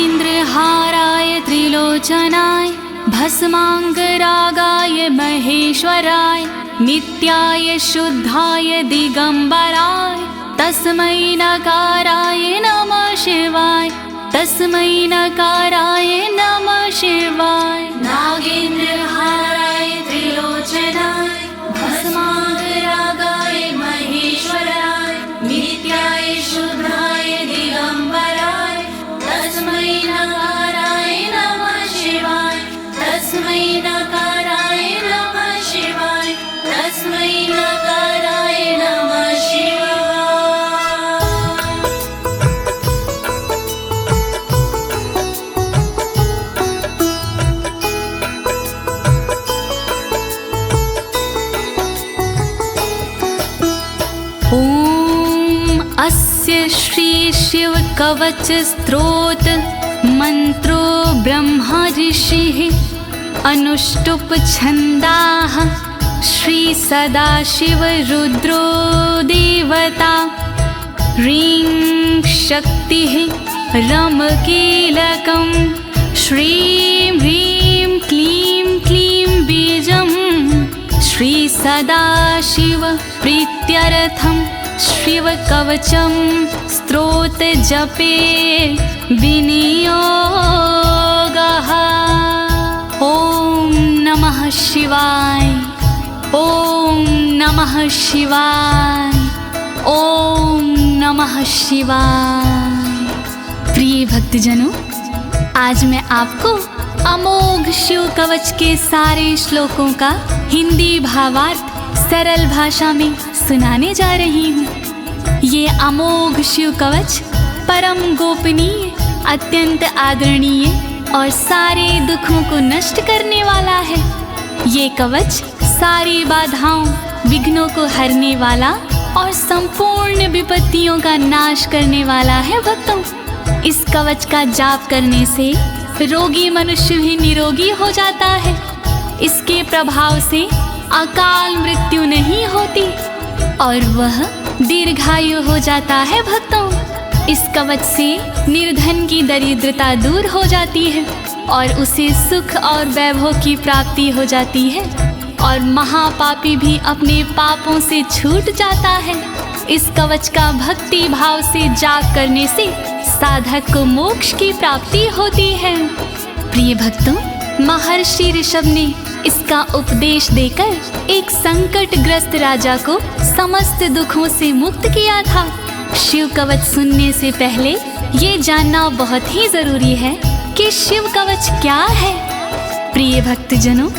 नागेन्द्रहाराय त्रिलोचनाय भस्मांगरागाय महेश्वराय नित्याय शुद्धाय दिगंबराय तस्मै नकाराय नमः शिवाय तस्मै नकाराय नमः शिवाय। नागेन्द्रहाराय त्रिलोचनाय भस्मांगरागाय महेश्वराय नित्याय शुद्धाय दिगंबराय तस्मै नकाराय नमः शिवाय तस्मै नकाराय नमः शिवाय तस्मै नकाराय नमः शिवाय। अस्य श्री शिव कवच स्तोत्र मंत्रो ब्रह्मा ऋषिः अनुष्टुप छंदाः श्री सदाशिव रुद्रो देवता ह्रीं शक्तिः रम कीलकं श्रीं ह्रीं क्लीं क्लीं बीजं श्री सदाशिव प्रीत्यर्थं शिव कवचम स्तोत्र जपे विनियोगः। ओम नमः शिवाय ओम नमः शिवाय ओम नमः शिवाय। प्रिय भक्तजनों, आज मैं आपको अमोघ शिव कवच के सारे श्लोकों का हिंदी भावार्थ सरल भाषा में सुनाने जा रही हूँ। ये अमोघ शिव कवच परम गोपनीय, अत्यंत आदरणीय और सारे दुखों को नष्ट करने वाला है। ये कवच सारी बाधाओं, विघ्नों को हरने वाला और संपूर्ण विपत्तियों का नाश करने वाला है। भक्तों, इस कवच का जाप करने से रोगी मनुष्य भी निरोगी हो जाता है। इसके प्रभाव से अकाल मृत्यु नहीं होती और वह दीर्घायु हो जाता है। भक्तों, इस कवच से निर्धन की दरिद्रता दूर हो जाती है और उसे सुख और वैभव की प्राप्ति हो जाती है और महापापी भी अपने पापों से छूट जाता है। इस कवच का भक्ति भाव से जाप करने से साधक को मोक्ष की प्राप्ति होती है। प्रिय भक्तों, महर्षि ऋषभ ने इसका उपदेश देकर एक संकटग्रस्त राजा को समस्त दुखों से मुक्त किया था। शिव कवच सुनने से पहले ये जानना बहुत ही जरूरी है कि शिव कवच क्या है। प्रिय भक्तजनों,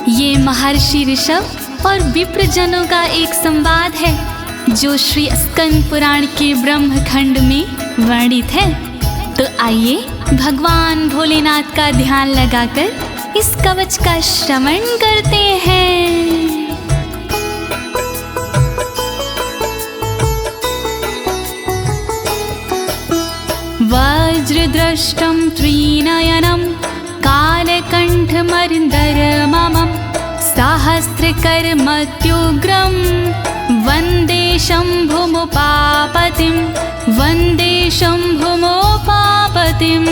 ये महर्षि ऋषभ और विप्रजनों का एक संवाद है जो श्री स्कंद पुराण के ब्रह्मखंड में वर्णित है। तो आइए भगवान भोलेनाथ का ध्यान लगाकर इस कवच का श्रवण करते हैं। वज्रदृष्टं त्रिनयनं कालकण्ठमर्दरममं सहस्रकर्मत्युग्रं वन्दे शम्भुमुपापतिं वन्दे शम्भुमुपापतिम्।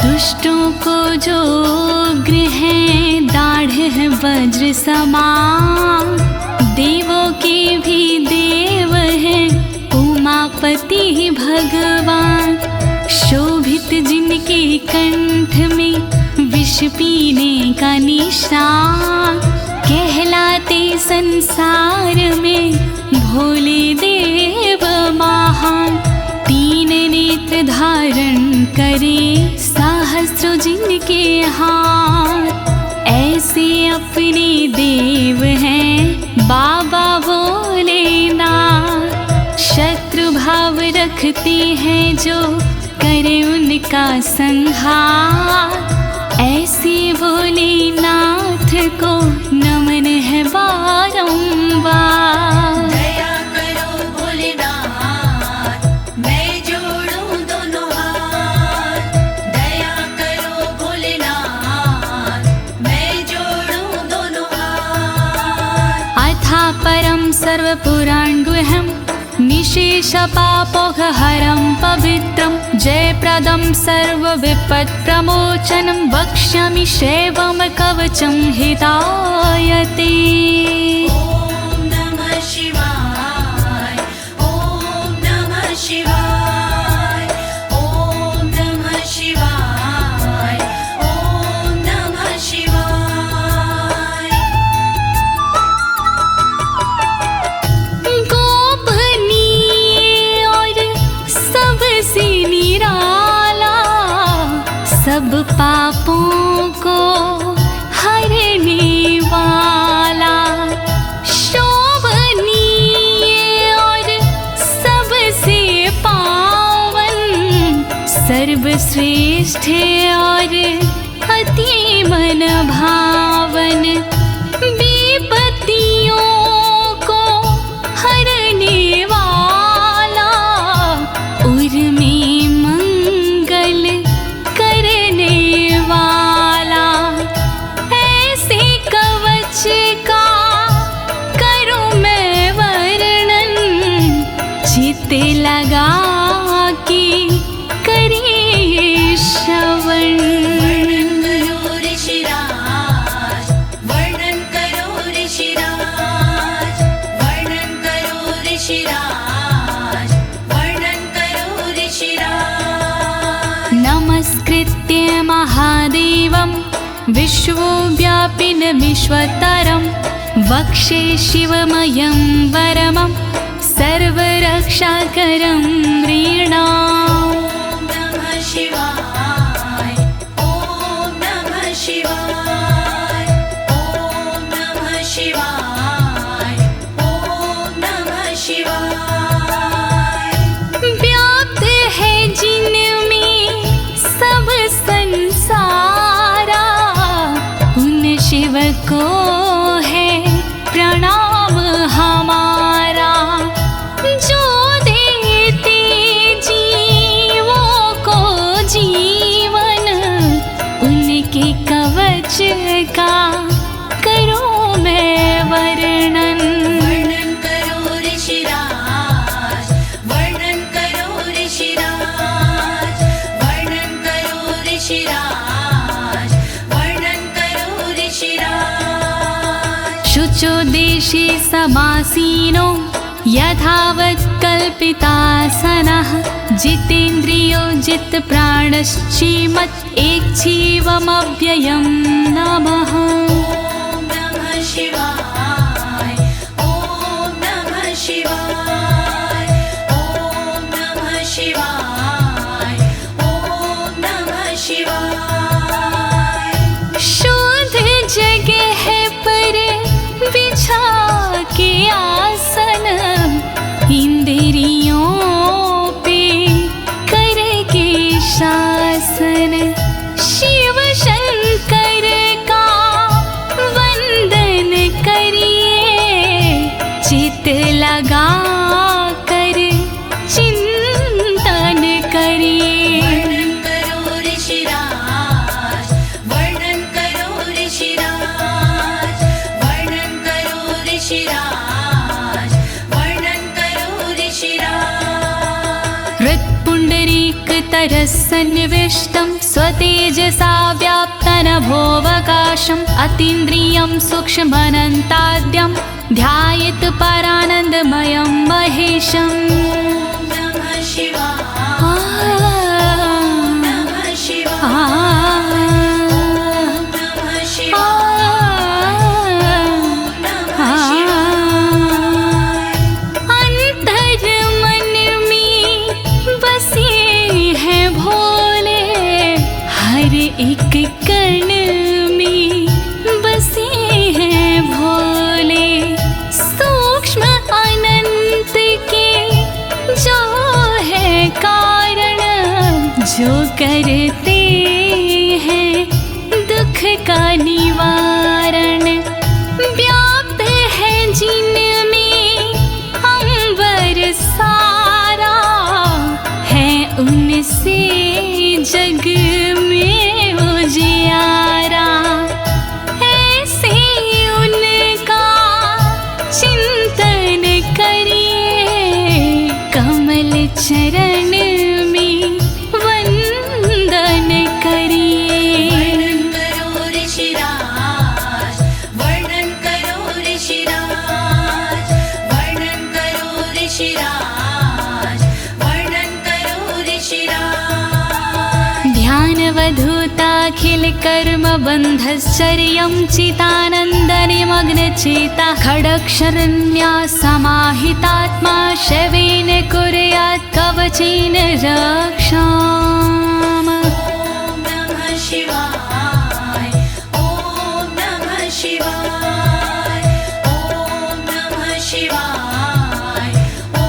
दुष्टों को जो उग्र है दाढ़ है वज्र समान, देवों के भी देव है उमापति भगवान। शोभित जिनके कंठ में विष पीने का निशान, कहलाते संसार में भोले देव महान। तीन नेत्र धारण करे सहस्रों जिनके हाथ, ऐसे अपने देव हैं बाबा भोलेनाथ। शत्रु भाव रखते हैं जो करे उनका संहार, ऐसे भोलेनाथ को नमन है बारंबार। दया करो भोलेनाथ, मैं जोड़ूं दोनों हाथ। परं सर्वपुराणगुह्यं निशेषपापोघहरं पवित्रं जयप्रदं सर्वविपत्प्रमोचनं वक्ष्यामि शैवं कवचं हितायते। ॐ नमः शिवाय, ॐ नमः शिवाय, ॐ नमः शिवाय, ॐ नमः शिवाय। गोपनीय और सबसे निराला, सब पापों को हरने वाला, शोभनीय और सबसे पावन, सर्वश्रेष्ठ और अति मन भावन, विपत्तियों को हरने वाला, उर में मंगल करने वाला, ऐसे कवच का करूं मैं वर्णन, चित्त लगा के करिए श्रवण। वर्णन करो ऋषिराज, वर्णन करो ऋषिराज, वर्णन करो ऋषिराज, वर्णन करो ऋषिराज। नमस्कृत्य महादेवं विश्वव्यापिनमीश्वरं वक्षे शिवमयं वरमं सर्वरक्षाकरं नृणाम्। ॐ नमः शिवाय, ॐ नमः शिवाय, ॐ नमः शिवाय, ॐ नमः शिवाय। व्याप्त है जिनमें सब संसारा, उन शिव को है प्रणाम हमारा, जो देते जीवों को जीवन, उनके कवच का करूं मैं वर्णन। वर्णन करो ऋषिराज, वर्णन करो ऋषिराज, वर्णन करो ऋषिराज, वर्णन करो ऋषिराज। शुचो देशे समासीनो यथावत् कल्पितासनः, जितेन्द्रियो जितप्राणश्चेमत् एकजीवमव्ययं नमः। ॐ नमः शिवाय, ॐ नमः शिवाय, ॐ नमः शिवाय, ॐ नमः शिवाय। शुद्ध जगह पर बिछा के आसन, इंद्रियों पे करके शासन, शिव शंकर का वंदन करिए, चित लगा कर चिंतन करिए। वर्णन करो ऋषिराज, वर्णन करो ऋषिराज, वर्णन करो ऋषिराज, वर्णन करो ऋषिराज। हृत्पुण्डरीकतरसन्निविष्टं स्वतेजसा व्याप्तनभोऽवकाशम्, अतीन्द्रियं सूक्ष्ममनन्ताद्यं ध्यायेत् परानन्दमयं महेशम्। ॐ नमः शिवाय, नमः शिवाय, नमः शिवाय, नमः शिवाय। अंतर मन में बसे हैं भोले, हर एक कण में बसे हैं भोले, सूक्ष्म अनंत के जो है कारण, जो करते हैं दुख का निवारण, व्याप्त है जिनमें अंबर सारा, है उनसे जग में उजियारा, ऐसे उनका चिंतन कर्मबन्धश्चर्यं चितानन्दनिमग्नचेता खडक्षरण्या समाहितात्मा शवेन कुर्यात् कवचेन रक्षाम्। ॐ नमः शिवाय ॐ नमः शिवाय ॐ नमः शिवाय ॐ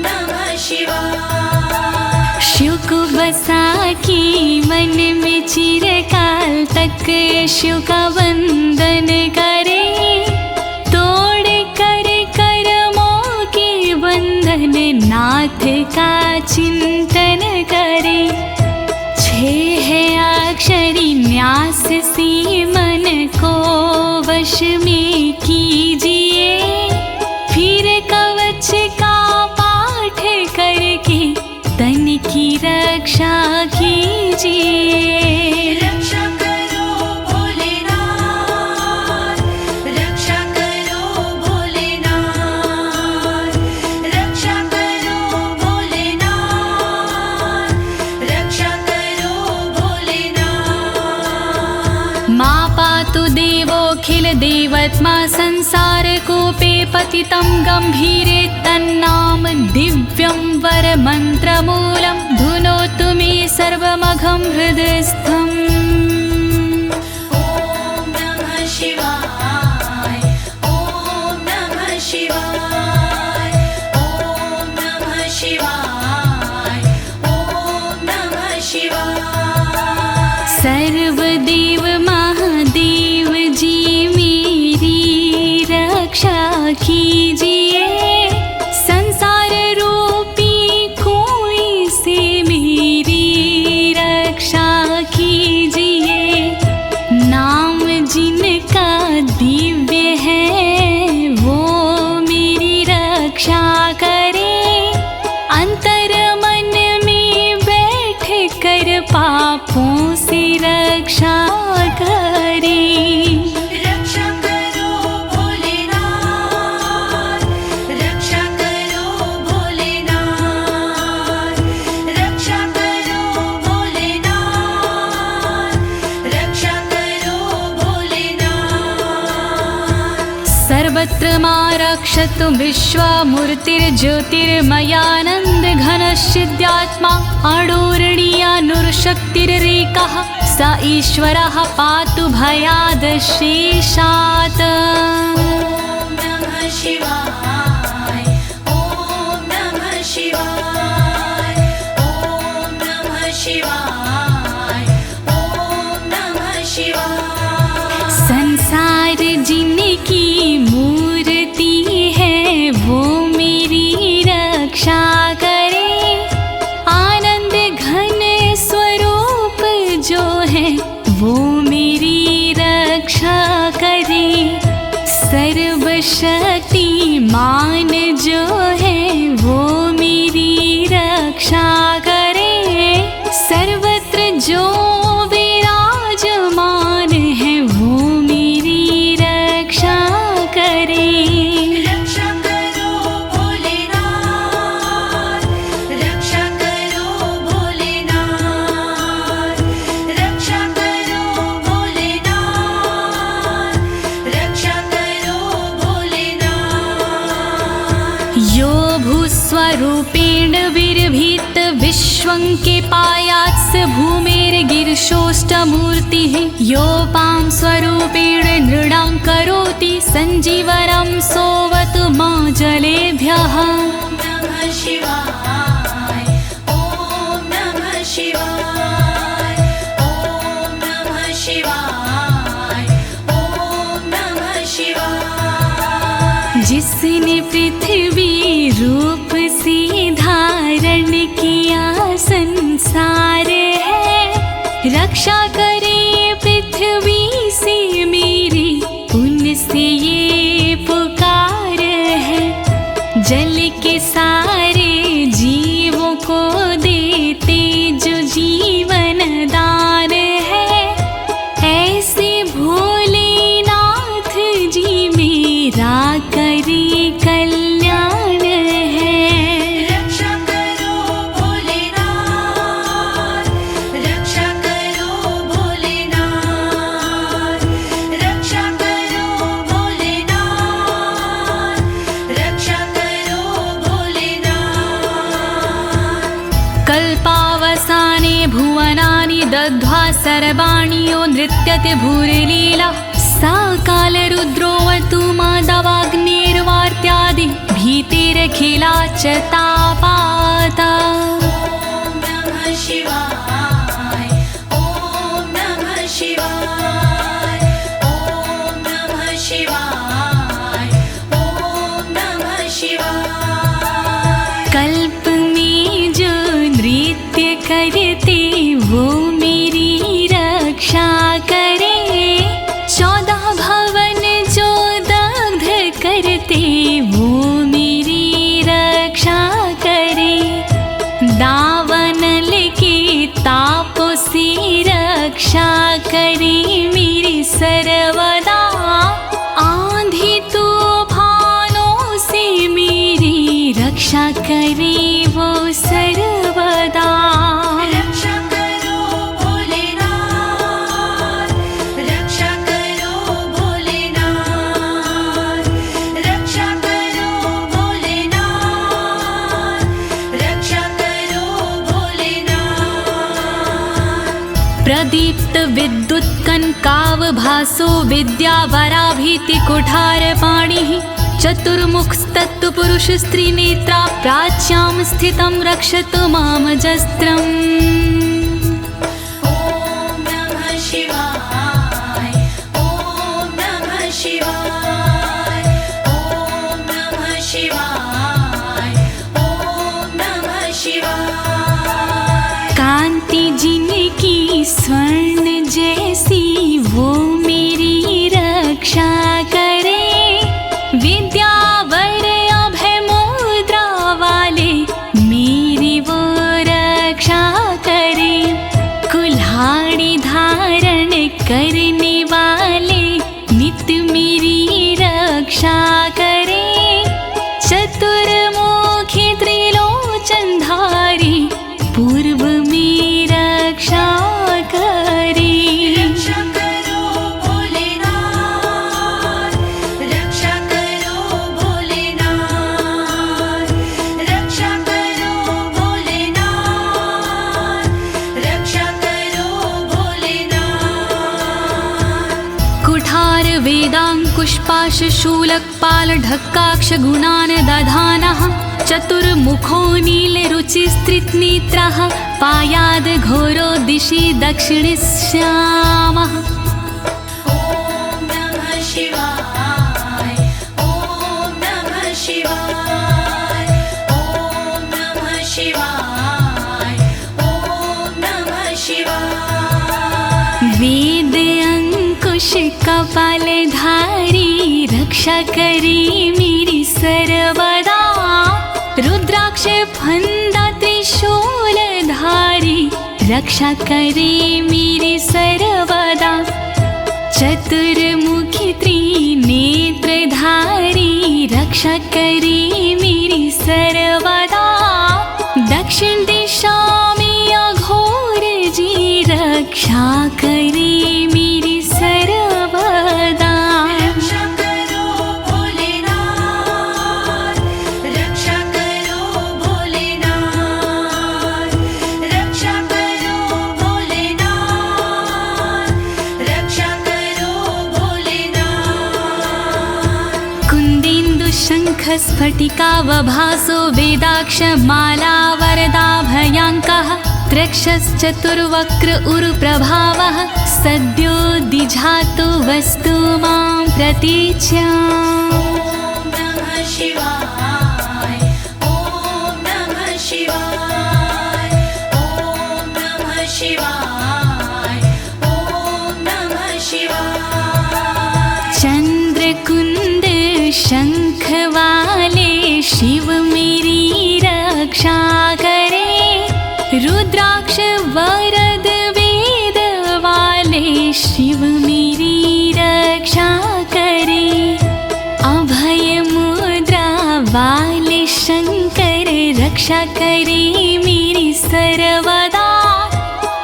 नमः शिवाय। शिव को बसा की मन में चिरकाल तक शिव का वंदन करे, तोड़ कर कर्मों के बंधन नाथ का चिंतन करे। छह अक्षरी न्यास सी मन को वश में कीजिए, फिर कवच का पाठ करके तन की रक्षा कीजिए। रक्षा करो भोलेनाथ, रक्षा करो भोलेनाथ, रक्षा करो भोलेनाथ, रक्षा करो भोलेनाथ। मां पातु देवोऽखिल देवत्मा संसार कूपे पतितं गंभीरे तन्नाम दिव्यं वरमन्त्रमूलं धुनोतु मे सर्वमघं हृदयस्थम्। ॐ नमः शिवाय ॐ नमः शिवाय ॐ नमः शिवाय ॐ नमः शिवाय। सर्वदेव महादेव जी मेरी रक्षा कीजिए, संसार रूपी कोई से मेरी रक्षा कीजिए। नाम जिनका दिव्य है वो मेरी रक्षा करे, अंतर मन में बैठ कर पापों से रक्षा करे। रक्षा करो भोलेनाथ, रक्षा करो भोलेनाथ, रक्षा करो भोलेनाथ, रक्षा करो भोलेनाथ। सर्वत्र मां रक्षतु विश्वमूर्तिर्ज्योतिर्मयानन्द घनश्चिद्यात्मा अडोरणीयानुर्शक्तिरेकः स ईश्वरः पातु भयादशेषात्। ॐ नमः शिवाय ॐ नमः शिवाय ॐ नमः शिवाय ॐ नमः शिवाय। संसार जिनकी मूर्ति है वो मेरी रक्षा करे, आनंद घन स्वरूप जो है वो मेरी रक्षा करे। सर्वशक्तिमान जो है वो मेरी रक्षा करे, सर्वत्र जो विराजमान है वो मेरी रक्षा करे। रक्षा करो भोलेनाथ, रक्षा करो भोलेनाथ, रक्षा करो भोलेनाथ, रक्षा करो भोलेनाथ। यो भूस्वरूपेण विर्भीत विश्वं के पायात् स भूमेर्गिरिशोष्टमूर्तिः, योपां स्वरूपेण नृणां करोति सञ्जीवनं सोऽवतु मां जलेभ्यः। ॐ नमः शिवाय ॐ नमः शिवाय ॐ नमः शिवाय ॐ नमः शिवाय। जिसने पृथ्वी रूप से धारण किया संसार है, रक्षा करे पृथ्वी से मेरी उनसे ये पुकार है। जल के सारे जीवों को देते जो जीवन दान है, ऐसे भोलेनाथ जी मेरा करे कल्याण है। रक्षा करो भोलेनाथ, रक्षा करो भोलेनाथ, सर्वाणि यो नृत्यते भूरिलीला सा कालरुद्रोऽवतु माधवाग्निर्वार्त्यादि भीतिरखिला च तापाता। ॐ नमः शिवाय ॐ नमः शिवाय ॐ नमः शिवाय ॐ नमः शिवाय। कल्प में जो नृत्य करते वो मेरी रक्षा करे, 14 भवन जो दग्ध करते वो मेरी रक्षा करे। दावानल के तापों से रक्षा करे मेरी सर्वदा, आंधी तूफानों से मेरी रक्षा करे वो सर्वदा। रक्षा करो भोलेनाथ, रक्षा करो भोलेनाथ, रक्षा करो भोलेनाथ, रक्षा करो भोलेनाथ। प्रदीप्त विद्युत कनकावभासो विद्यावराभीति कुठारपाणिः, चतुर्मुखस्तत्पुरुष स्त्रीनेत्रा प्राच्यां स्थितं रक्षतु मामजस्त्रम्। ॐ नमः शिवाय ॐ नमः शिवाय ॐ नमः शिवाय ॐ नमः शिवाय। कांति जिनकी स्वर्ण जैसी वो मेरी रक्षा करे, विद्यावर अभय मुद्रा वाले मेरी वो रक्षा करे। कुल्हाड़ी धारण करने वाले नित्य मेरी रक्षा करे। चतुर्मुखी त्रिलोचनधारी पूर्व में रक्षा करे। रक्षा करो भोलेनाथ, रक्षा करो भोलेनाथ, रक्षा करो भोलेनाथ, रक्षा करो भोलेनाथ। कुठार वेदांकुशपाश शूलकपाल ढक्काक्ष गुणान् दधानः, चतुर्मुखो नीलरुचिस्त्रिनेत्रः पायाद् घोरो दिशि दक्षिणश्यामः। ॐ नमः शिवाय ॐ नमः शिवाय ॐ नमः शिवाय ॐ नमः शिवाय। वेद अंकुश कपालधारी रक्षा करे मेरी सर्वदा, रुद्राक्ष फंदा त्रिशूलधारी रक्षा करे मेरी सर्वदा। चतुर्मुखी त्रिनेत्रधारी रक्षा करे मेरी सर्वदा। दक्षिण दिशा में अघोर जी रक्षा करे मेरी सर्वदा। रक्षा करो भोलेनाथ, रक्षा करो भोलेनाथ, रक्षा करो भोलेनाथ, रक्षा करो भोलेनाथ। कुन्देन्दु शङ्ख स्फटिकावभासो वेदाक्ष माला वरदाभयाङ्कः, त्रक्षश्चतुर्वक्र उरुप्रभावः सद्यो दिझातु वस्तु मां प्रतीच्याम्। ॐ नमः शिवाय ॐ नमः शिवाय ॐ नमः शिवाय ॐ नमः शिवाय। चंद्रकुंद शंख वाले शिव मेरी रक्षा करे, रुद्राक्ष वरद वेद वाले शिव मेरी रक्षा करे। अभय मुद्रा वाले शंकर रक्षा करे मेरी सर्वदा।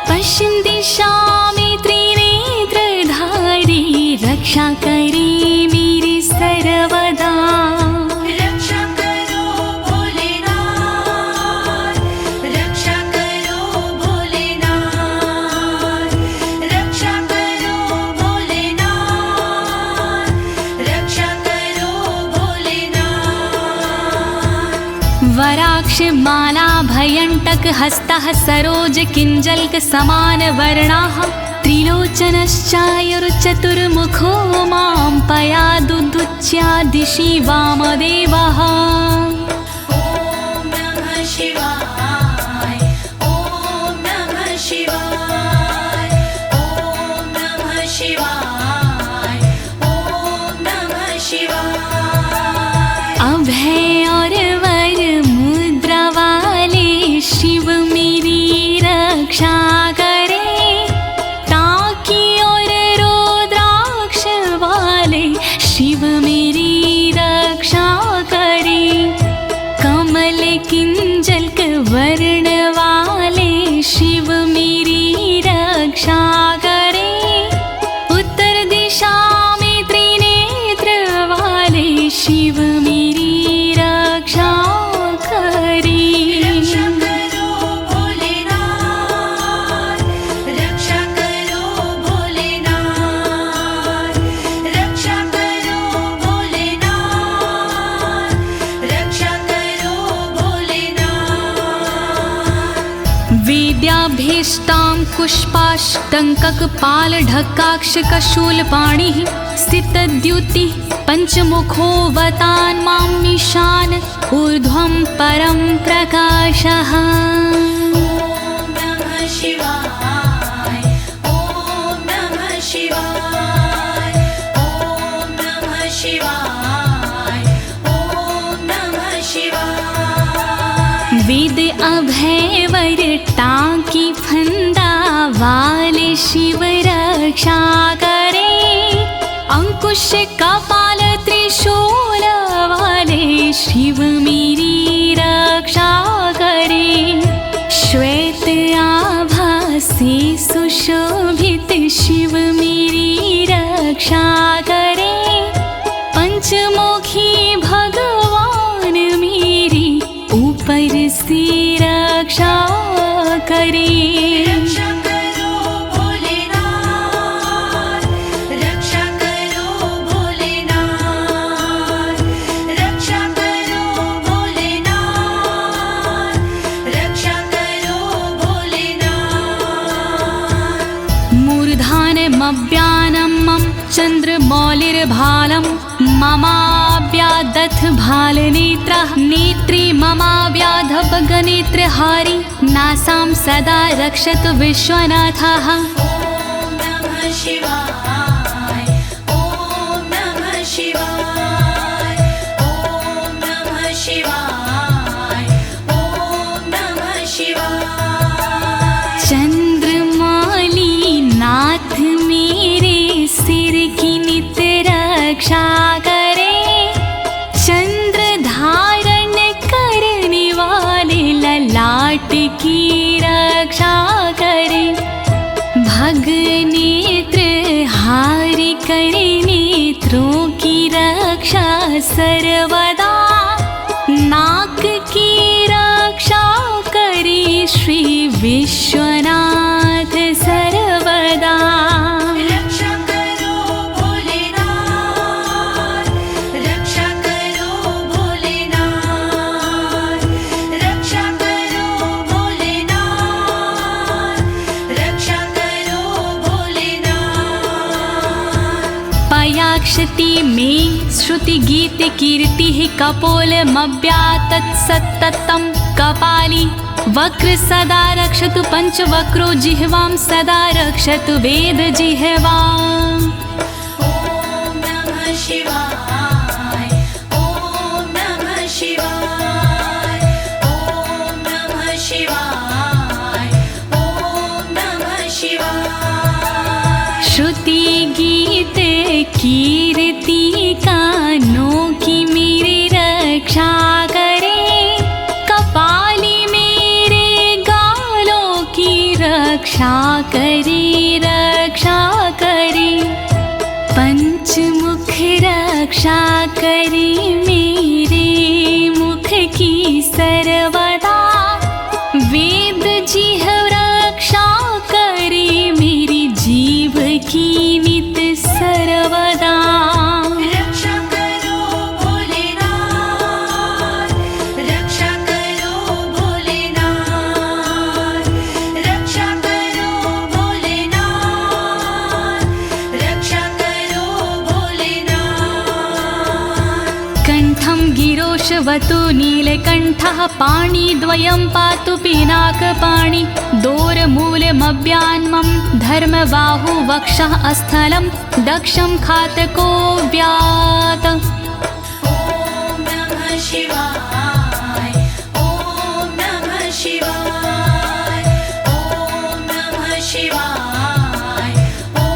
पश्चिम दिशा में त्रिनेत्रधारी रक्षा करे मेरी सर्वदा। रक्षा करो भोलेनाथ, रक्षा करो भोलेनाथ, रुद्राक्ष माला भयंटक हस्तः सरोज किंजल्क समान वर्णाः त्रिलोचनश्चायुर्चतुर्मुखो मां पयादुदुच्या दिशि वामदेवः। ॐ नमः शिवाय ॐ नमः शिवाय ॐ नमः शिवाय ॐ नमः शिवाय। अभय और वर मुद्रा वाले शिव मेरी रक्षा करे, ताकि और रुद्राक्ष वाले शिव मेरी रक्षा करे। कमल किंजल्क वर्ण वाले शिव मेरी रक्षा करे। उत्तर दिशा में त्रिनेत्र वाले शिव मेरी रक्षा करे। रक्षा करो भोलेनाथ, रक्षा करो भोलेनाथ, रक्षा करो भोलेनाथ, रक्षा करो भोलेनाथ। वेद्याभीष्टां पुष्पाष्टङ्ककपालढक्काक्षकशूलपाणिः स्थितद्युतिः पञ्चमुखोऽवतान् मामीशान ऊर्ध्वं परं प्रकाशः। ॐ नमः शिवाय ॐ नमः शिवाय ॐ नमः शिवाय ॐ नमः शिवाय। वेद अभय वर टांकी फंदा वाले शिव रक्षा करे। अंकुश कपाल त्रिशूल वाले शिव मेरी रक्षा करे। श्वेत आभा से सुशोभित शिव मेरी रक्षा करे। पंचमुखी भगवान मेरी ऊपर से रक्षा करे। रक्षा करो भोलेनाथ, रक्षा करो भोलेनाथ, रक्षा करो भोलेनाथ, रक्षा करो भोलेनाथ। मूर्धानमव्यानं मम चन्द्रमौलिर्भालं ममाव्यादथ भालनेत्रः नेत्री ममाव्याधपगनेत्रहारी नासां सदा रक्षतु विश्वनाथः। ॐ नमः शिवाय ॐ नमः शिवाय ॐ नमः शिवाय ॐ नमः शिवाय। चंद्रमौली नाथ मेरे सिर की नित रक्षा करे। चंद्र धारण करने वाले ललाट की रक्षा करे। भग नेत्र हारि करे नेत्रों की रक्षा सर्वदा। नाक की रक्षा करे श्री विश्वनाथ सर्वदा। रक्षा करो भोलेनाथ, रक्षा करो भोलेनाथ, रक्षा करो भोलेनाथ, रक्षा करो भोलेनाथ। पयाक्षति में श्रुति गीत कीर्ति कपोलमव्यातत् सत्ततं कपाली वक्र सदा रक्षतु पंचवक्रो जिह्वां सदा रक्षतु वेद जिह्वाम्। ॐ नमः शिवाय ॐ नमः शिवाय ॐ नमः शिवाय ॐ नमः शिवाय। श्रुति गीत कीर्ति कानों की मेरी रक्षा करे। कपाली मेरे गालों की रक्षा करे रक्षा करे। पंचमुख रक्षा करे मेरे मुख की सर्वदा। वेद जिह्व रक्षा करे मेरी जीव की नित सर्वदा। रक्षा करो भोलेनाथ, रक्षा करो कण्ठं गिरोशवतु नीलकण्ठः पाणिद्वयं पातु पिनाकपाणि दोरमूलमव्यान्मं धर्मबाहु वक्षः अस्थलं दक्षं खातको व्यात्। ॐ नमः शिवाय ॐ नमः शिवाय ॐ नमः शिवाय ॐ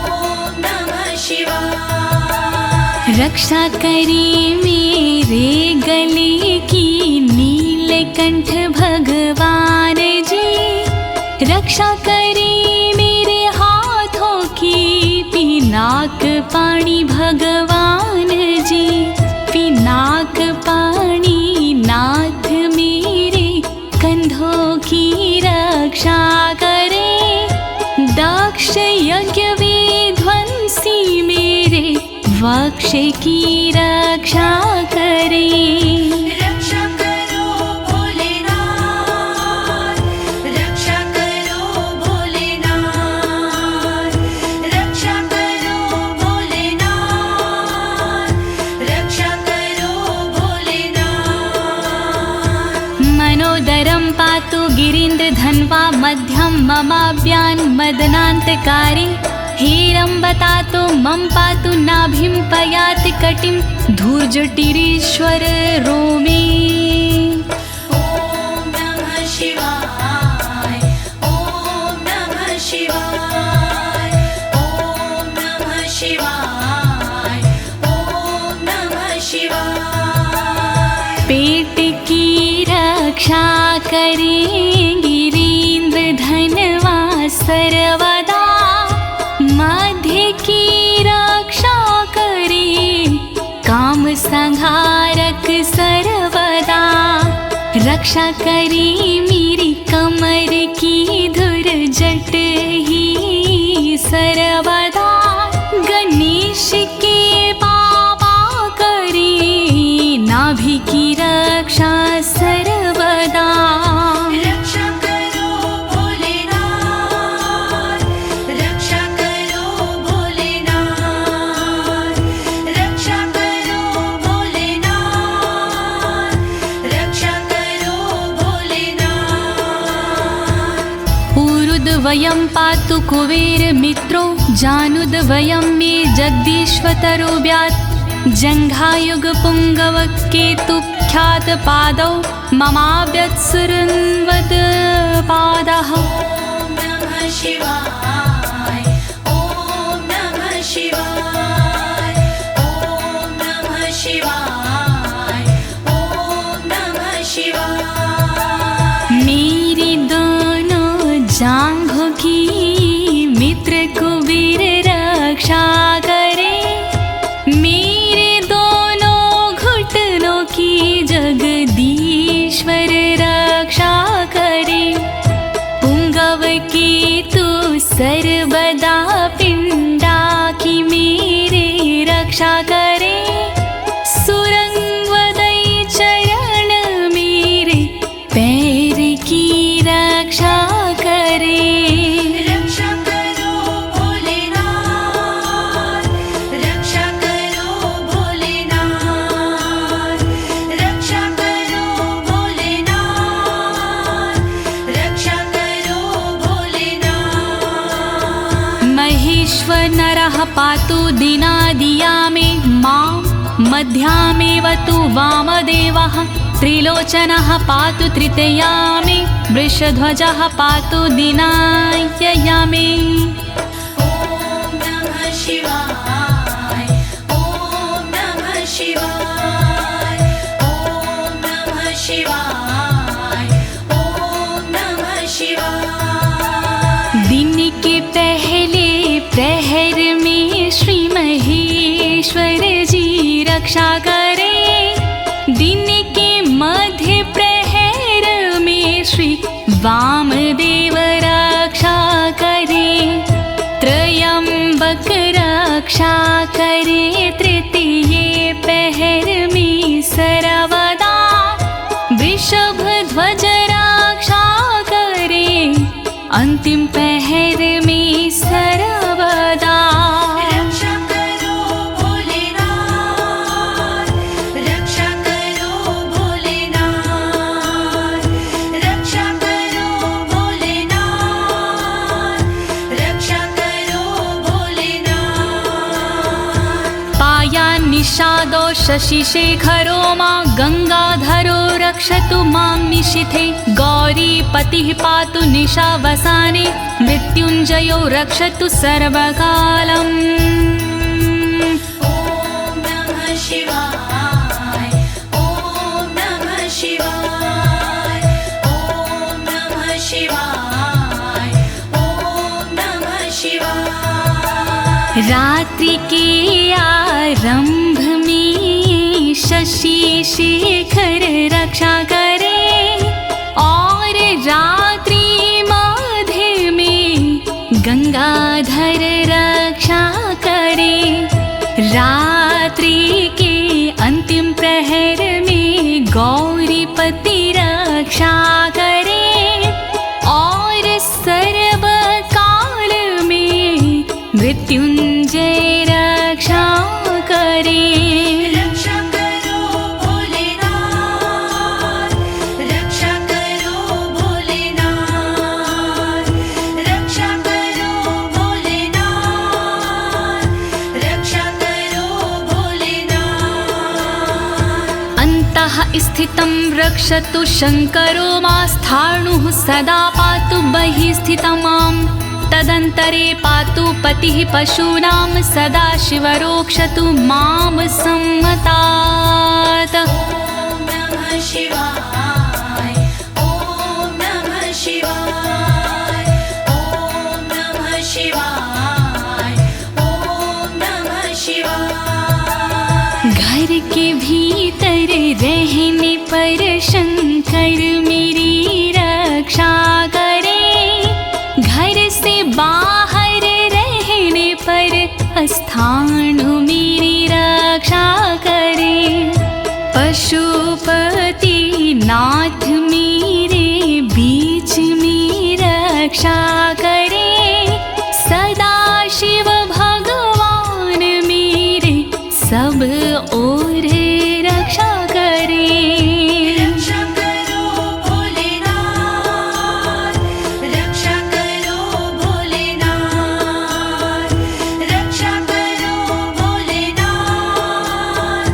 नमः शिवाय। रक्षा करी मेरे गले की नीलकंठ भगवान जी, रक्षा करी मेरे हाथों की पिनाक पाणी भगवान जी, पिनाक पाणी नाथ मेरे कंधों की रक्षा करे, दक्ष यज्ञ विध्वंसी मेरे वक्ष की रक्षा करे। रक्षा करो भोलेनाथ, रक्षा करो भोलेनाथ, रक्षा करो भोलेनाथ, रक्षा करो भोलेनाथ। मनोदरं पातु गिरीन्द्रधन्वा मध्यं ममाभ्यान् मदनान्तकारी, हेरम्बतातो मम पातु नाभिं पयाति कटिं धूर्जटिरीश्वर रोमे। ॐ नमः शिवाय ॐ नमः शिवाय ॐ नमः शिवाय ॐ नमः शिवाय। पेट की रक्षा करें गिरीन्द्रधनवा सर्वदा, मध्य की रक्षा करें काम संहारक सर्वदा, रक्षा करें मेरी कमर की धुरजट ही सर्वदा, गणेश के बाबा करें नाभि की रक्षा सर्वदा। रक्षा करो भोलेनाथ, रक्षा करो भोलेनाथ, रक्षा करो भोलेनाथ, रक्षा करो भोलेनाथ। ऊरुद्वयं पातु कुबेर मित्रो, जानुद्वयं मे जगदीश्वतरो व्यात्, जङ्घायुग पुङ्गव केतुख्यात पादौ ममाव्यत्सुरन्वद पादः। ॐ नमः शिवाय ॐ नमः शिवाय ॐ नमः शिवाय ॐ नमः शिवाय। मेरी दोनों जांघों की मित्र कुबेर रक्षा करे, मेरे दोनों घुटनों की जगदीश्वर रक्षा करे, पुंगव की तू सर्वदा पिंडा की मेरे रक्षा करे, सुरंगवदई चरण मेरे पैर की रक्षा करे। रक्षा करो भोलेनाथ, रक्षा करो भोलेनाथ, रक्षा करो भोलेनाथ, रक्षा करो भोलेनाथ। महेश्वर नरः पातु दिनादिया मे मां, मध्यामेवतु वामदेवः, त्रिलोचनः पातु तृतीया मे, वृषध्वजः पातु दिनायया मे। ॐ नमः शिवाय ॐ नमः शिवाय ॐ नमः शिवाय ॐ नमः शिवाय। दिन के पहले प्रहर में श्री महेश्वर जी रक्षा करे, दिन के मध्य प्रहर में श्री वामदेव रक्षा करे, त्रयंबक रक्षा करे, तृतीय पहर में सर्वदा, वृषभ ध्वज रक्षा करे, अंतिम पहर में सर्वदा। रक्षा करो भोलेनाथ, रक्षा निषादो शशिशेखरो मां गङ्गाधरो रक्षतु मां निशिथे गौरीपतिः पातु निशावसाने मृत्युञ्जयो रक्षतु सर्वकालम् ॐ नमः शिवाय ॐ नमः शिवाय ॐ नमः शिवाय ॐ नमः शिवाय। रात्रि के आरंभ में शशि शेखर रक्षा करे और रात्रि मध्य में गंगाधर रक्षा करे। रात्रि के अंतिम प्रहर में गौरीपति रक्षा करे और सर्वकाल में मृत्युंजय रक्षा करे। रक्षा करो भोलेनाथ रक्षा करो भोलेनाथ रक्षा करो भोलेनाथ रक्षा करो भोलेनाथ। अन्तः स्थितं रक्षतु शङ्करो मास्थाणुः सदा पातु बहिः स्थितं माम् तदन्तरे पातु पतिः पशूनां सदा शिवरोक्षतु मां सम्मतात्। ॐ नमः शिवाय ॐ नमः शिवाय ॐ नमः शिवाय ॐ नमः शिवाय। घर के भीतर रहने पर शंकर मेरी रक्षा करे घर से बाहर रहने पर स्थान मेरी रक्षा करे। पशुपति नाथ मेरे बीच में रक्षा करे सदा शिव भगवान मेरे सब ओर रक्षा करे। रक्षा करो भोलेनाथ रक्षा करो भोलेनाथ रक्षा करो भोलेनाथ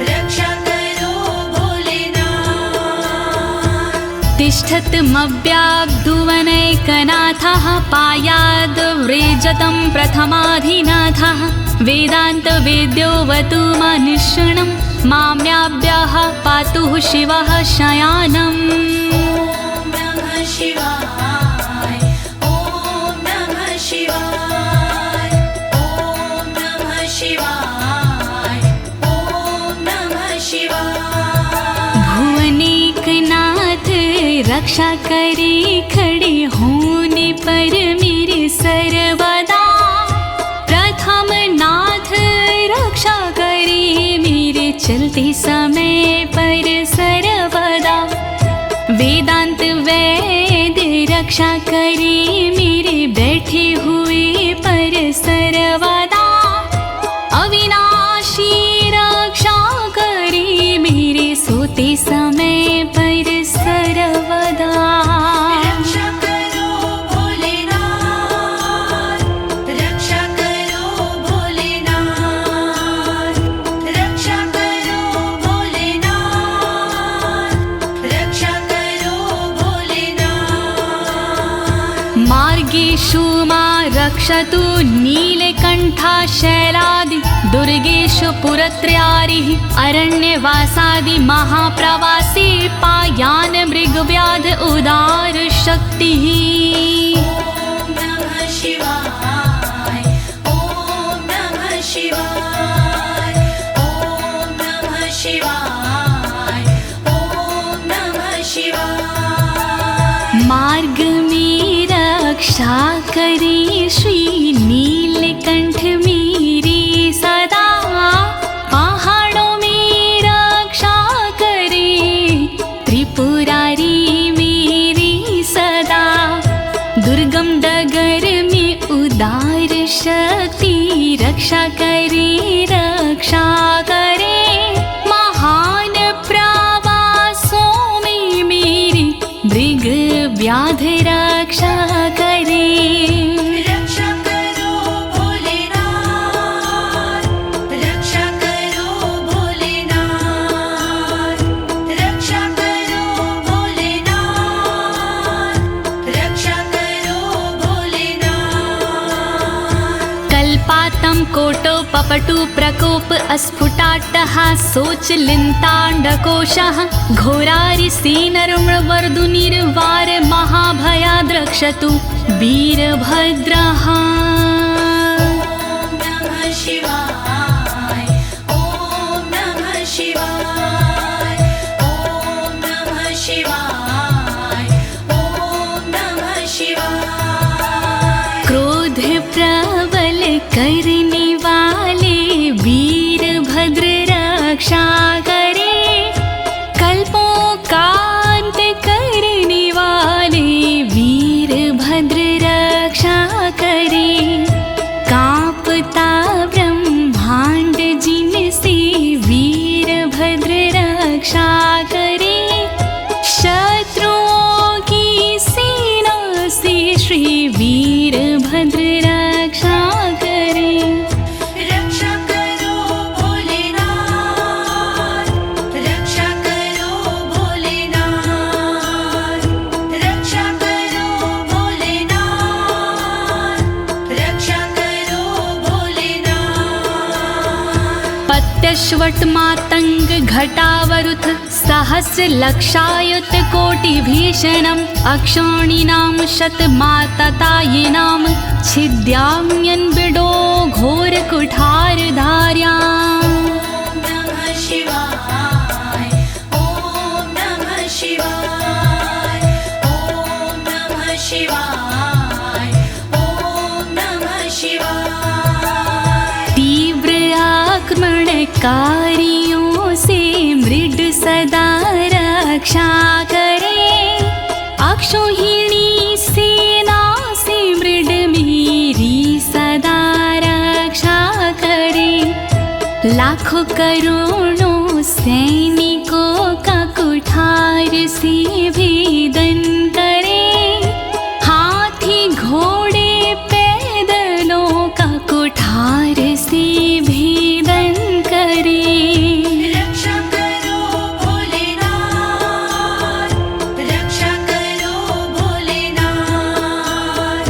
रक्षा करो भोलेनाथ। तिष्ठतमव्याब्धुवनैकनाथः पायाद्व्रेजतं प्रथमाधिनाथः वेदान्तवेद्योऽवतु मनुष्यणं माम्याभ्यः पातु शिवः शयानम्। ॐ नमः शिवाय ॐ नमः शिवाय ॐ नमः शिवाय ॐ नमः शिवाय। भुवनेकनाथ रक्षा करे खड़े होने पर मेरे सर्वदा प्रथम नाथ रक्षा करे मेरे चलते समय पर सर्वदा। वेदांत वैद्य रक्षा करे मेरे बैठे हुए पर सर्वदा। अविनाशी रक्षा करे मेरे सोते समय पर सर्वदा। रक्षा करो भोलेनाथ रक्षा करो भोलेनाथ रक्षा करो भोलेनाथ रक्षा करो भोलेनाथ। मार्गेषु मां रक्षतु नीलकण्ठा शैलादि दुर्गेषु पुरत्रयारिः अरण्यवासादि महाप्रवासी पायान् मृगव्याध उदार शक्तिः। ॐ नमः शिवाय ॐ नमः शिवाय ॐ नमः शिवाय ॐ नमः शिवाय। मार्ग में रक्षा करे श्री नीलकंठ मेरी सदा। पहाड़ों में रक्षा करे त्रिपुरारी मेरी सदा। दुर्गम डगर में उदार शक्ति रक्षा करे महान प्रवासों में मेरी मृग व्याध रक्षा करे। रक्षा करो भोलेनाथ रक्षा करो पपटु प्रकोप अस्फुटाट्टहासोच लिन्ताण्डकोशः घोरारिसेनर्मवर्दुनिर्वार महाभयाद्रक्षतु वीरभद्रः। शिवाय ॐ नमः शिवाय ॐ नमः शिवाय ॐ नमः शिवाय। क्रोध प्रबल करने वाले वीरभद्र रक्षा करे, कल्पों का अंत करने वाले वीरभद्र रक्षा करे। कांपता ब्रह्मांड जिनसे वीरभद्र रक्षा करे, शत्रुओं की सेना से श्री वीरभद्र रक्षा करे। रक्षा करो भोलेनाथ, रक्षा करो भोलेनाथ, रक्षा करो भोलेनाथ, रक्षा करो भोलेनाथ। पत्यश्वट मातंग घटावरुथ सहस्र लक्षायुत कोटि भीषणम् अक्षौणीनां शतमाततायिनां छिद्याम्यन् बिडो घोर कुठार धार्याम्। नमः शिवाय ॐ नमः शिवाय ॐ नमः शिवाय ॐ नमः शिवाय। तीव्र आक्रमणकारियों से मृड सदा रक्षा करे, अक्षौहिणी सेना से मृड मेरी सदा रक्षा करे। लाखों करोड़ों सैनिकों का कुठार से भेदन करे, हाथी घोड़े पैदलों का कुठार से भेदन करे। रक्षा करो भोलेनाथ, रक्षा करो भोलेनाथ,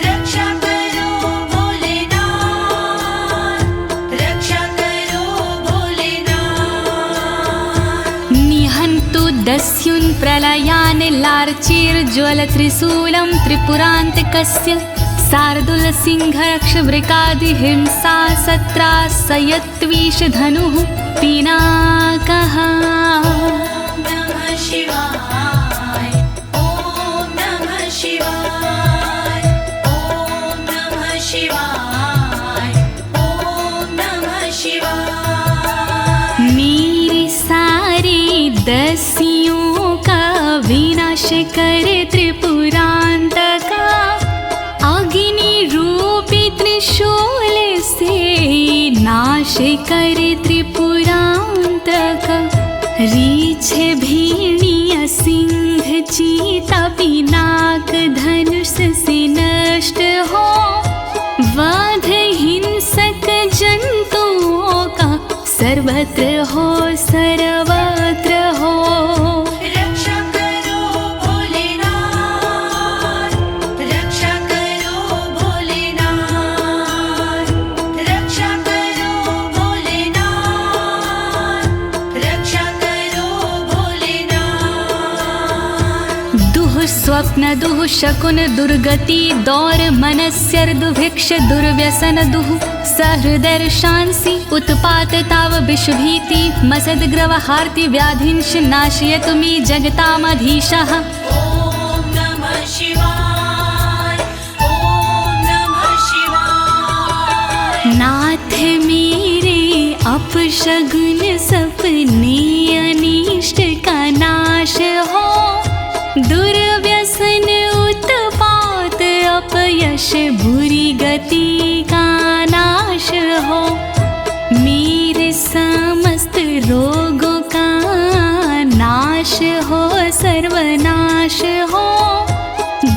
रक्षा करो भोलेनाथ, रक्षा करो भोलेनाथ। निहन्तु दस्युन् प्रलयान् लार्चेर्ज्वलत्रिशूलं त्रिपुरान्तकस्य शार्दूलसिंहरक्षवृकादिहिंसा सत्रासयत्विषधनुः पिनाकः। नमः शिवाय ॐ नमः शिवाय ॐ नमः शिवाय ॐ नमः शिवाय। मेरे सारे दस्युओं का विनाश करे त्रिपुरान्तका, अग्नि रूपी त्रिशूल से नाश करे त्रिपुरान्तका। रीछ भेड़िया सिंह चीता पिनाक धनुष से नष्ट हो, वध हिंसक जंतुओं का सर्वत्र हो सर्वत्र हो। रक्षा करो भोलेनाथ, रक्षा करो भोलेनाथ, रक्षा करो भोलेनाथ, रक्षा करो भोलेनाथ। दुः स्वप्न दुः शकुन दुर्गति दौर मनस्यर दुभिक्ष दुर्व्यसन दुः सहृदर्शांसि उत्पात ताव विषभीति मसद्ग्रवहार्ति व्याधिंश नाशयतु मे जगतामधीशः। ॐ नमः शिवाय ॐ नमः शिवाय। नाथ मेरे अपशगुन सपने अनिष्ट का नाश हो, दुर्व्यसन उत्पात अपयश बुरी गति का नाश हो। मेरे समस्त रोगों का नाश हो सर्वनाश हो,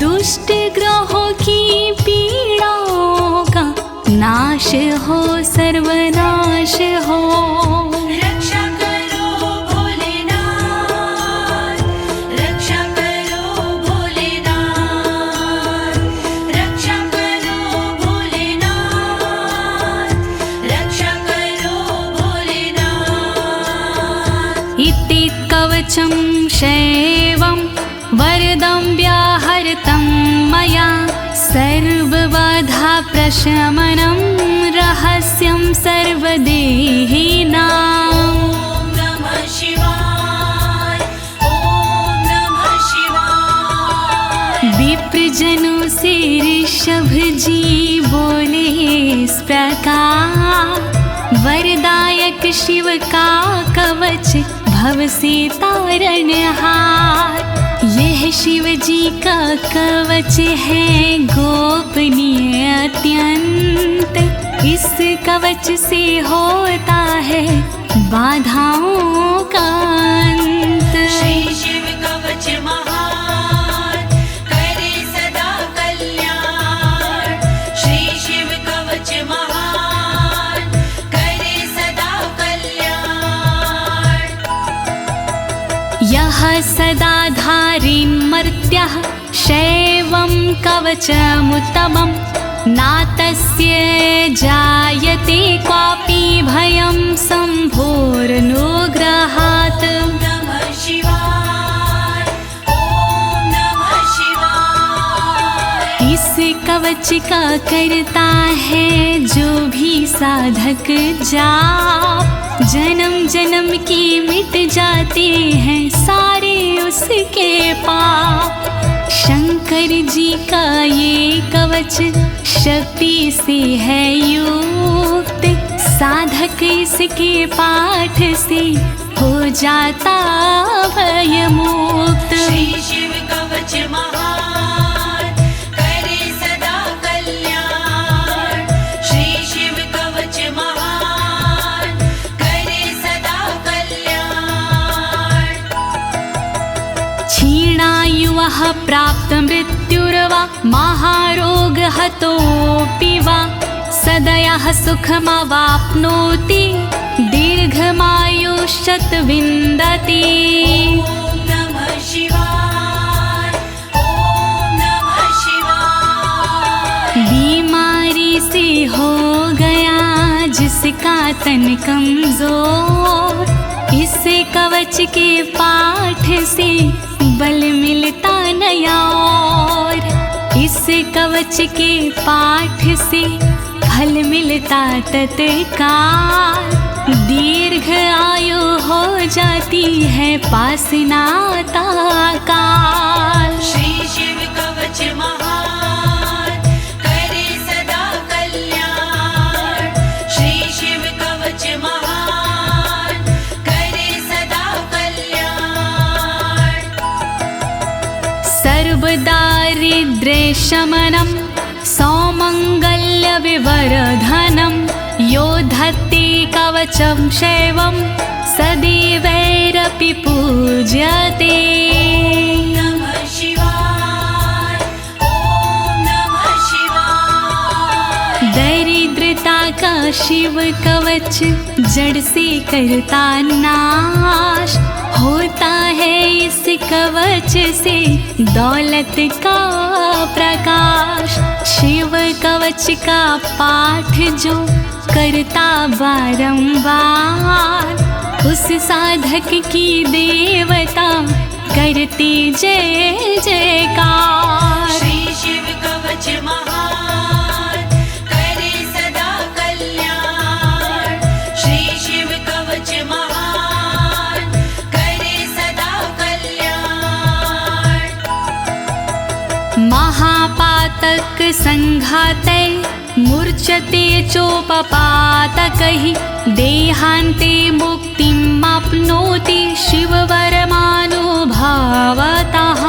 दुष्ट ग्रहों की पीड़ाओं का नाश हो सर्वनाश हो। रक्षा करो भोलेनाथ, रक्षा करो भोलेनाथ, रक्षा करो भोलेनाथ, कवचं शैवं वरदं व्याहृतं मया सर्वबाधा प्रशमनं रहस्यं सर्वदेहिनाम्। ॐ नमः शिवाय ॐ नमः शिवाय। विप्रजनों से ऋषभ जी बोले इस प्रकार, वरदायक शिव का कवच भव से तारणहार। यह शिव जी का कवच है गोपनीय अत्यंत, इस कवच से होता है बाधाओं का अंत। श्री शिव कवच महान करे सदा कल्याण। श्री शिव कवच महान करे सदा कल्याण। यः सदा धारिन्मर्त्यः शैवं कवचमुत्तमं, नातस्य जायते क्वापि भयं शम्भोरनुग्रहात्। नमः शिवाय ॐ नमः शिवाय। इस कवच का करता है जो भी साधक जाप, जन्म जन्म के मिट जाते हैं सारे उसके पाप। शंकर जी का ये कवच शक्ति से है युक्त, साधक इसके पाठ से हो जाता भयमुक्त। श्री शिव कवच महान करे सदा कल्याण। श्री शिव कवच महान करे सदा कल्याण। क्षीणायुः प्राप्त मृत्युर्वा महारोगहतोऽपि वा, सदयः सुखमवाप्नोति दीर्घमायुष्यत् विन्दति। ॐ नमः शिवाय ॐ नमः शिवाय। बीमारी से हो गया जिसका तन कमजोर, इस कवच के पाठ से बल मिलता नया और। इस कवच के पाठ से फल मिलता तत्काल, दीर्घ आयु हो जाती है पास नाता काल। श्री शिव कवच महान करे सदा कल्याण। श्री शिव कवच महान करे सदा कल्याण। सर्वदारिद्र्यशमनं सौमङ्गल्यविवर्धनं, यो धत्ते कवचं शैवं सदैवैरपि पूज्यते। नमः शिवाय ॐ नमः शिवाय। दरिद्रता का शिव कवच जड़ से करता नाश, होता है इस कवच से दौलत का प्रकाश। शिव कवच का पाठ जो करता बारंबार, उस साधक की देवता करती जय जयकार। श्री शिव कवच महान करे सदा कल्याण। श्री शिव कवच महान करे सदा कल्याण। महापातक संघाते मूर्छते चोपपातकैः, देहान्ते मुक्तिमाप्नोति शिववरमानुभावतः।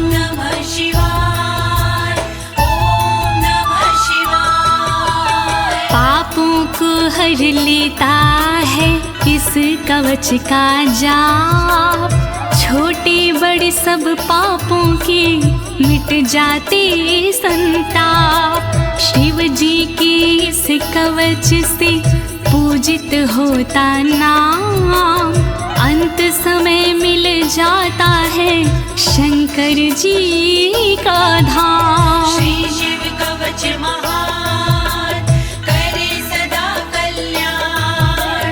नमः शिवाय ॐ नमः शिवाय। पापों को हर लेता है इस कवच का जाप, छोटे बड़े सब पापों के मिट जाते संताप। शिव जी के इस कवच से पूजित होता नाम, अंत समय मिल जाता है शंकर जी का धाम। श्री शिव कवच महान करे सदा कल्याण।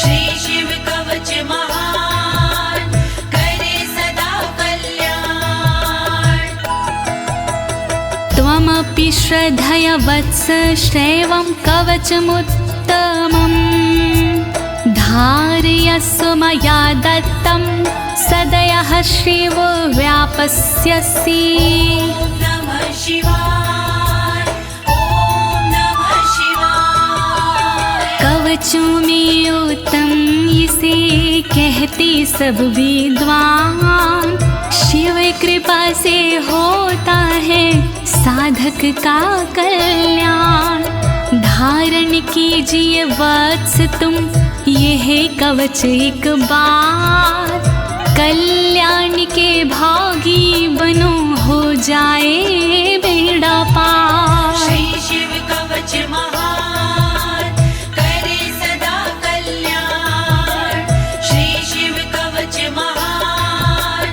श्री शिव कवच महान श्रद्धया वत्स श्रेवं कवचमुत्तमम् धारयस्व मया दत्तं सदयः श्रीवो व्यापस्यसि। नमः शिवाय, ॐ नमः शिवाय। कवचों में उत्तम इसे कहते सब विद्वान, शिव कृपा से होता है साधक का कल्याण। धारण कीजिए वत्स तुम यह कवच एक बार, कल्याण के भागी बनो हो जाए बेड़ा पार। श्री शिव कवच महान करे सदा कल्याण। श्री शिव कवच महान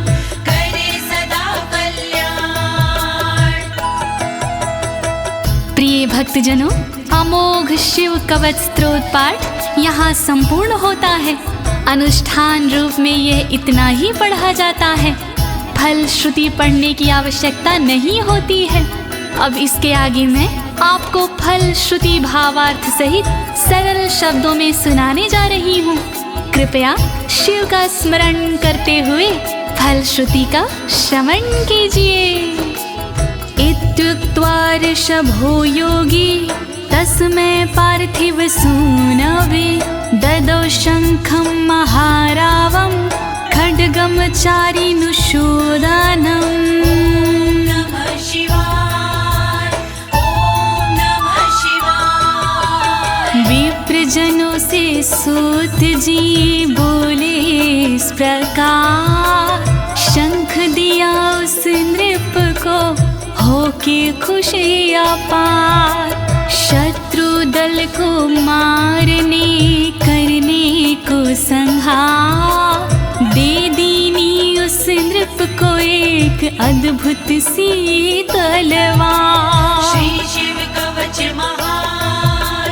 करे सदा कल्याण। प्रिय भक्तजनों, अमोघ शिव कवच स्तोत्र पाठ यहाँ संपूर्ण होता है। अनुष्ठान रूप में यह इतना ही पढ़ा जाता है, फल श्रुति पढ़ने की आवश्यकता नहीं होती है। अब इसके आगे मैं आपको फल श्रुति भावार्थ सहित सरल शब्दों में सुनाने जा रही हूँ। कृपया शिव का स्मरण करते हुए फल श्रुति का श्रवण कीजिए। इत्युक्त्वा ऋषभो योगी तस्मै पार्थिव सूनवे ददौ शङ्खं महारावं खड्गं चारिनुशोदानम्। नमः शिवाय, ॐ नमः शिवाय। विप्रजनों से सूत जी बोले इस प्रकार, शंख दिया उस नृप को होके खुशी अपार। शत्रु दल को मारने करने को संहार, दे दीनी उस नृप को एक अद्भुत सी तलवार। श्री शिव कवच महान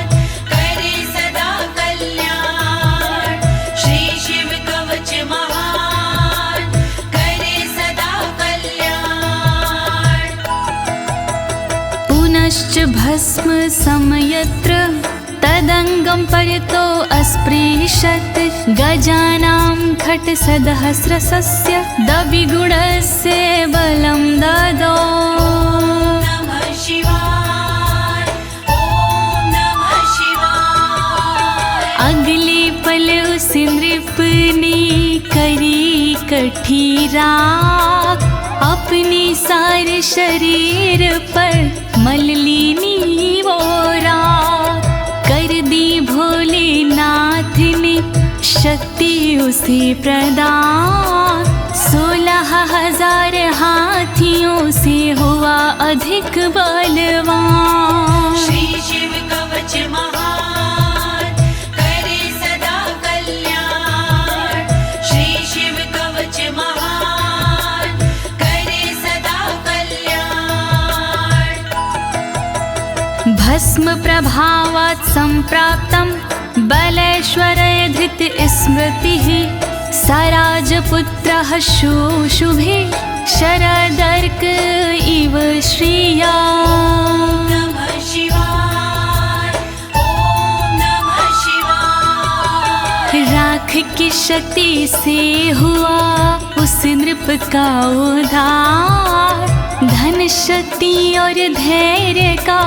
करे सदा कल्याण। श्री शिव कवच महान करे सदा कल्याण। पुनश्च भस्म समयत्र तदंगं परितो अस्पृशत्, गजानां खट्सहस्रस्य दविगुणस्य बलं ददौ। नमः शिवाय, ॐ नमः शिवाय। अगले पल उस नृप ने करी कठी राख, अपने सारे शरीर पर मल ली वो राख। कर दी भोलेनाथ ने शक्ति उसे प्रदान, 16,000 हाथियों से हुआ अधिक बलवान। श्री शिव कवच महान करे सदा कल्याण। श्री शिव कवच महान करे सदा कल्याण। भस्म प्रभावात् संप्राप्तं बलेश्वरे धृत स्मृतिः, सराजपुत्रः शुशुभे शरदर्क इव श्रिया। नमः शिवाय, ॐ नमः शिवाय। राख की शक्ति से हुआ उस नृप का उद्धार, धन शक्ति और धैर्य का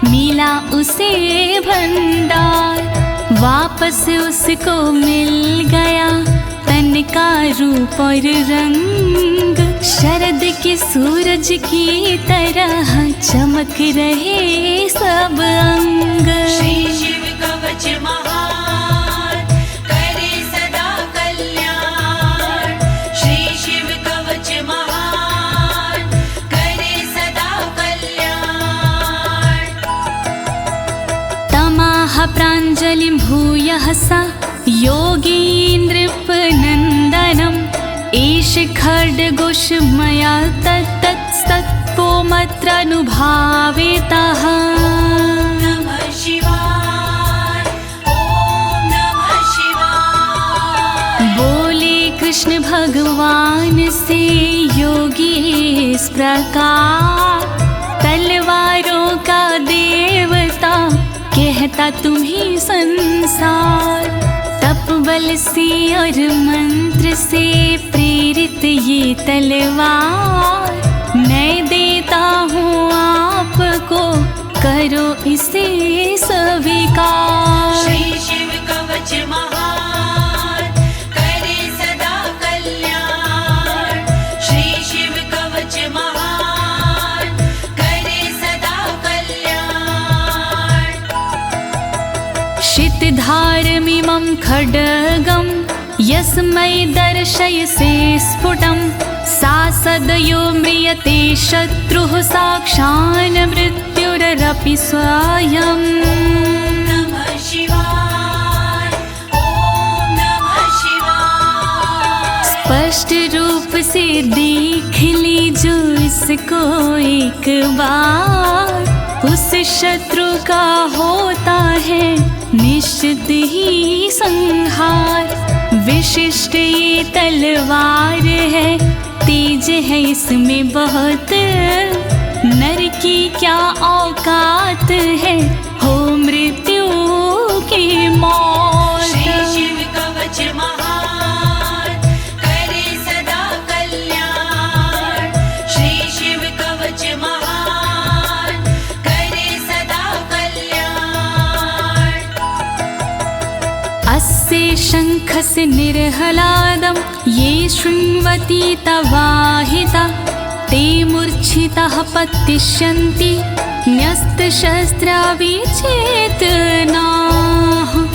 मिला उसे भंडार। वापस उसको मिल गया तन का रूप और रंग, शरद के सूरज की तरह चमक रहे सब अंग। श्री शिव कवच महान करे सदा कल्याण। श्री शिव कवच महान करे सदा कल्याण। तमाह प्राञ्जलिं भूयः सा योगीन्द्रपनन्दनम्, एष खड्गोष मया तत्तत्पोमत्रानुभावितः। नमः शिवाय, ॐ नमः शिवाय। बोले कृष्ण भगवान से योगी इस प्रकार, तलवारों देता तुम्हें संसार। तप बल से और मंत्र से प्रेरित ये तलवार, मैं देता हूँ आपको, करो इसे स्वीकार। श्री शिव कवच महान, करे सदा कल्याण। श्री शिव कवच महान, करे सदा कल्याण। शितधारमिमं खड्गं यस्मै दर्शयसे स्फुटं, सा सदयो म्रियते शत्रुः साक्षान् मृत्युरपि स्वयं। नमः शिवाय, ओम नमः शिवाय। स्पष्ट रूप से देख लीजो इसको एक बार, उस शत्रु का होता है निश्चित ही संहार। विशिष्ट ये तलवार है, तेज है इसमें बहुत, नर की क्या औकात है, हो मृत्यु की मौत। श्री शिव कवच महान, करे सदा कल्याण। श्री शिव कवच महान, करे सदा कल्याण। अस्य शङ्खस्य निर्हलादं ये शृण्वन्ति तवाहिता, ते मूर्छिताः पतिष्यन्ति न्यस्तशस्त्रा विचेतनाः।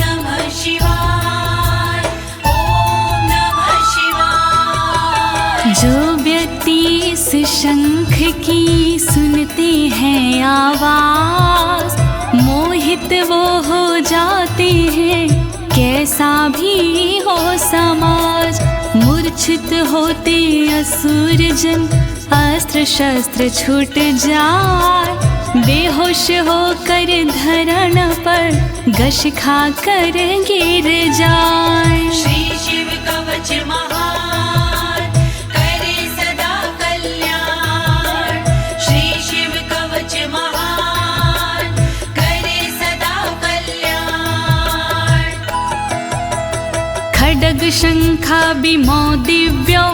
नमः शिवाय, ओम नमः शिवाय। जो व्यक्ति इस शंख की सुनते हैं आवाज, मोहित वो हो जाते हैं, कैसा भी हो समाज। मूर्छित होते असुर जन, अस्त्र शस्त्र छूट जाए, बेहोश होकर धरण पर घस खा कर गिर जाए। श्री शिव कवच महान, करे सदा कल्याण। श्री शिव कवच महान, करे सदा कल्याण। खड्ग शंखाभिमो दिव्यो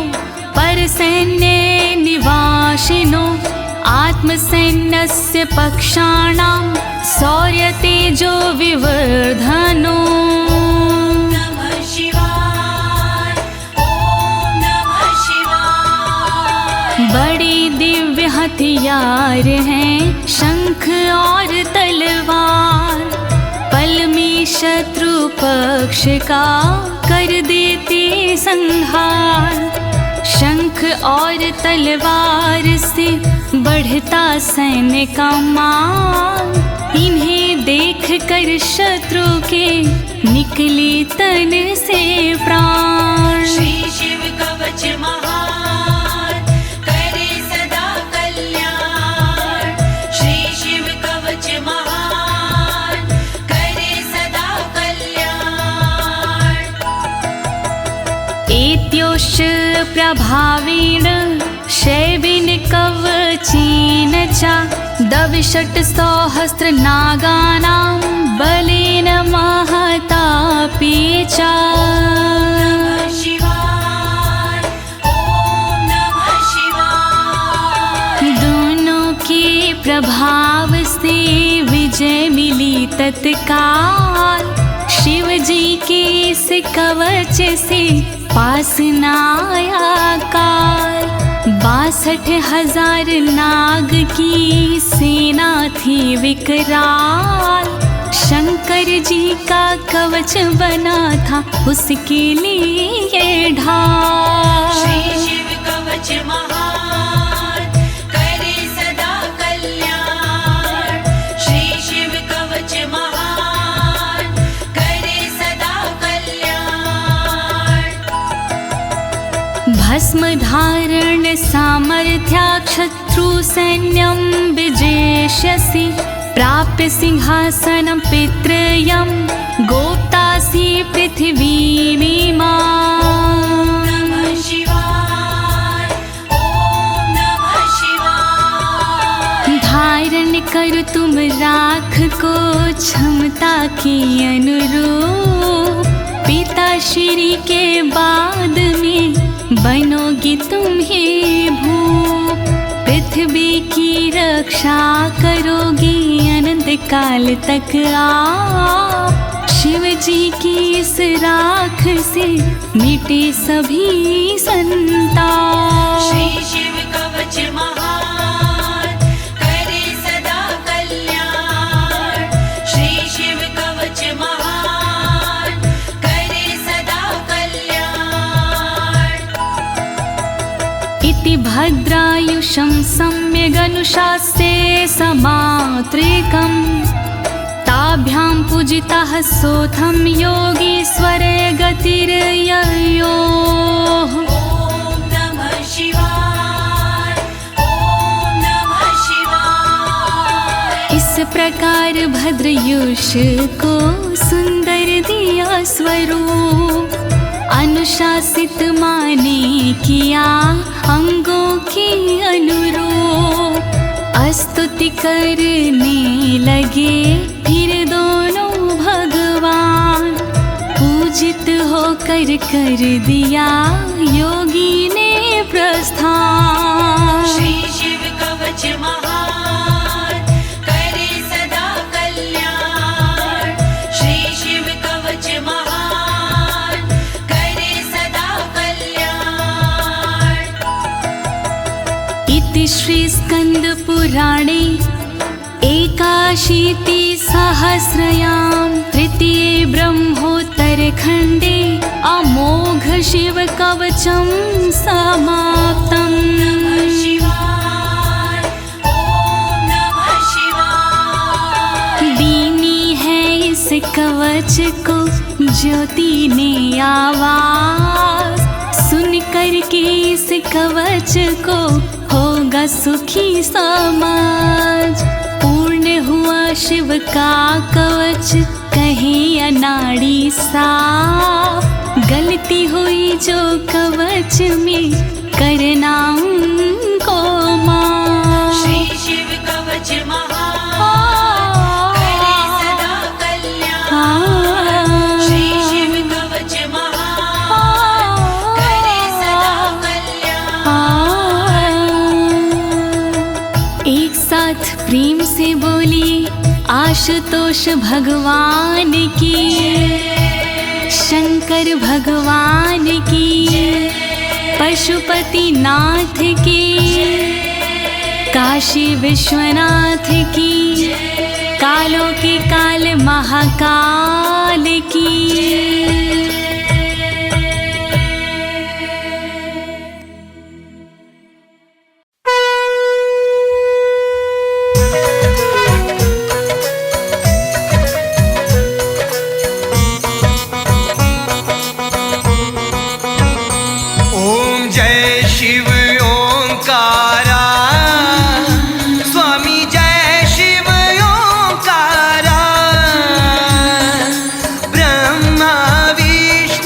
परसैन्ये निवासिनो, आत्मसैन्यस्य पक्षाणां शौर्यतेजो विवर्धनो। नमः शिवाय, ओम नमः शिवाय। बड़ी दिव्य हथियार हैं शंख और तलवार, पल में शत्रु पक्ष का कर देते संहार। शंख और तलवार से बढ़ता सैन्य का मान, इन्हें देख कर शत्रु के निकले तन से प्राण। श्री शिव कवच महान, करे सदा कल्याण। श्री शिव कवच महान, करे सदा कल्याण। एत्योश्च प्रभावेण शैवेन कवचेन च, दविषट् सहस्र नागानां बलेन महतापि च। नमः शिवाय, ओम नमः शिवाय। दोनों के प्रभाव से विजय मिली तत्काल, शिव जी के इस कवच से पास न आया काल। 62,000 नाग की सेना थी विकराल, शंकर जी का कवच बना था उसके लिए ढाल। श्री शिव कवच महान, करे सदा कल्याण। श्री शिव कवच महान, करे सदा कल्याण। भस्म धारण सामर्थ्या शत्रु सैन्यं विजेष्यसि, प्राप्य सिंहासनं पितृयं गोप्तासि पृथिवीमिमां। नमः शिवाय, ओम नमः शिवाय। धारण कर तुम राख को क्षमता के अनुरूप, पिता श्री के बाद में बनोगी तुम ही भूप। पृथ्वी की रक्षा करोगी अनंत काल तक आप। शिव जी की इस राख से मिटे सभी संताप। श्री शिव कवच महान करे सदा कल्याण। श्री शिव कवच महान करे सदा कल्याण। इति भद्रायुषं सम्यगनुशास्ये समात्रिकम्, ताभ्यां पूजितः सोऽथं योगीश्वरे गतिर्ययोः। ॐ नमः शिवाय, ॐ नमः शिवाय। इस प्रकार भद्रयुष को सुंदर दिया स्वरूप, अनुशासित माने किया अंगों के अनुरूप। स्तुति करने लगे फिर दोनों भगवान, पूजित होकर कर दिया योगी ने प्रस्थान। श्री शिव कवच महान करे सदा कल्याण। श्री शिव कवच महान करे सदा कल्याण। इति श्री स्कंद पुराणे एकाशीति सहस्रयां तृतीये ब्रह्मोत्तर खंडे अमोघ शिव कवचं समाप्तम्। नमः शिवाय, ॐ नमः शिवाय। दीनी है इस कवच को ज्योति ने आवाज, सुन कर के इस कवच को होगा सुखी समाज। पूर्ण हुआ शिव का कवच कहे अनाड़ी साफ, गलती हुई जो कवच में करना उनको माफ। श्री शिव कवच महान करे सदा कल्याण। श्री शिव कवच महान करे सदा कल्याण। एक साथ प्रेम से बोलिए आशुतोष भगवान की, शंकर भगवान की, पशुपति नाथ की, काशी विश्वनाथ की, कालों के काल महाकाल की। ब्रह्मा विष्णु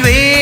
विश्वे